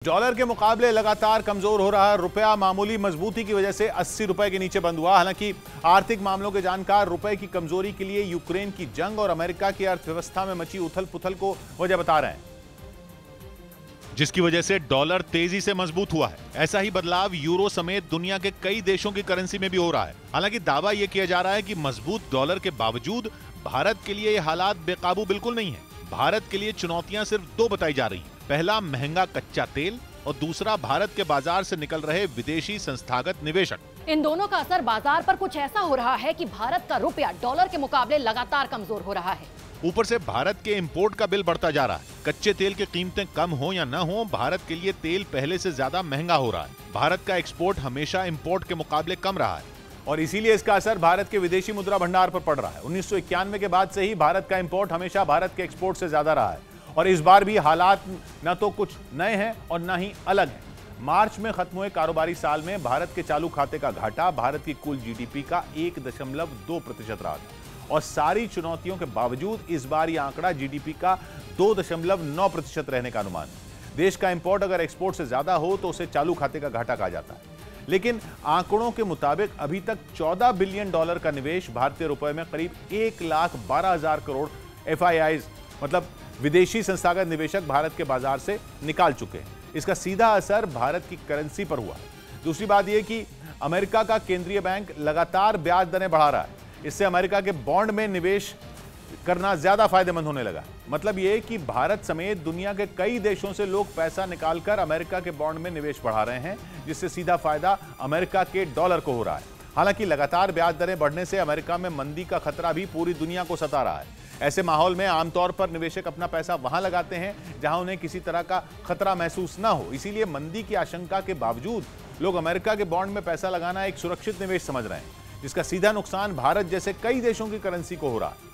Dollar के मुकाबले लगातार कमजोर हो रहा रुपया मामूली मजबूती की वजह से 80 रुपए के नीचे बंद हुआ। हालांकि आर्थिक मामलों के जानकार रुपए की कमजोरी के लिए यूक्रेन की जंग और अमेरिका की अर्थव्यवस्था में मची उथल पुथल को वजह बता रहे हैं, जिसकी वजह से डॉलर तेजी से मजबूत हुआ है। ऐसा ही बदलाव यूरो समेत दुनिया के कई देशों की करेंसी में भी हो रहा है। हालांकि दावा यह किया जा रहा है कि मजबूत डॉलर के बावजूद भारत के लिए ये हालात बेकाबू बिल्कुल नहीं है। भारत के लिए चुनौतियां सिर्फ दो बताई जा रही है। पहला, महंगा कच्चा तेल और दूसरा, भारत के बाजार से निकल रहे विदेशी संस्थागत निवेशक। इन दोनों का असर बाजार पर कुछ ऐसा हो रहा है कि भारत का रुपया डॉलर के मुकाबले लगातार कमजोर हो रहा है। ऊपर से भारत के इंपोर्ट का बिल बढ़ता जा रहा है। कच्चे तेल की कीमतें कम हो या न हो, भारत के लिए तेल पहले से ज्यादा महंगा हो रहा है। भारत का एक्सपोर्ट हमेशा इंपोर्ट के मुकाबले कम रहा है और इसीलिए इसका असर भारत के विदेशी मुद्रा भंडार पर पड़ रहा है। 1991 के बाद से ही भारत का इंपोर्ट हमेशा भारत के एक्सपोर्ट से ज्यादा रहा है और इस बार भी हालात न तो कुछ नए हैं और न ही अलग हैं। मार्च में खत्म हुए कारोबारी साल में भारत के चालू खाते का घाटा भारत की कुल जीडीपी का 1.2% रहा था और सारी चुनौतियों के बावजूद इस बार यह आंकड़ा जीडीपी का 2.9% रहने का अनुमान है। देश का इंपोर्ट अगर एक्सपोर्ट से ज्यादा हो तो उसे चालू खाते का घाटा कहा जाता है, लेकिन आंकड़ों के मुताबिक अभी तक 14 बिलियन डॉलर का निवेश भारतीय रुपए में करीब 1,12,000 करोड़ FIIs मतलब विदेशी संस्थागत निवेशक भारत के बाजार से निकाल चुके हैं। इसका सीधा असर भारत की करेंसी पर हुआ है। दूसरी बात यह कि अमेरिका का केंद्रीय बैंक लगातार ब्याज दरें बढ़ा रहा है। इससे अमेरिका के बॉन्ड में निवेश करना ज्यादा फायदेमंद होने लगा। मतलब यह कि भारत समेत दुनिया के कई देशों से लोग पैसा निकालकर अमेरिका के बॉन्ड में निवेश बढ़ा रहे हैं, जिससे सीधा फायदा अमेरिका के डॉलर को हो रहा है। हालांकि लगातार ब्याज दरें बढ़ने से अमेरिका में मंदी का खतरा भी पूरी दुनिया को सता रहा है। ऐसे माहौल में आमतौर पर निवेशक अपना पैसा वहां लगाते हैं जहां उन्हें किसी तरह का खतरा महसूस न हो। इसीलिए मंदी की आशंका के बावजूद लोग अमेरिका के बॉन्ड में पैसा लगाना एक सुरक्षित निवेश समझ रहे हैं, जिसका सीधा नुकसान भारत जैसे कई देशों की करेंसी को हो रहा है।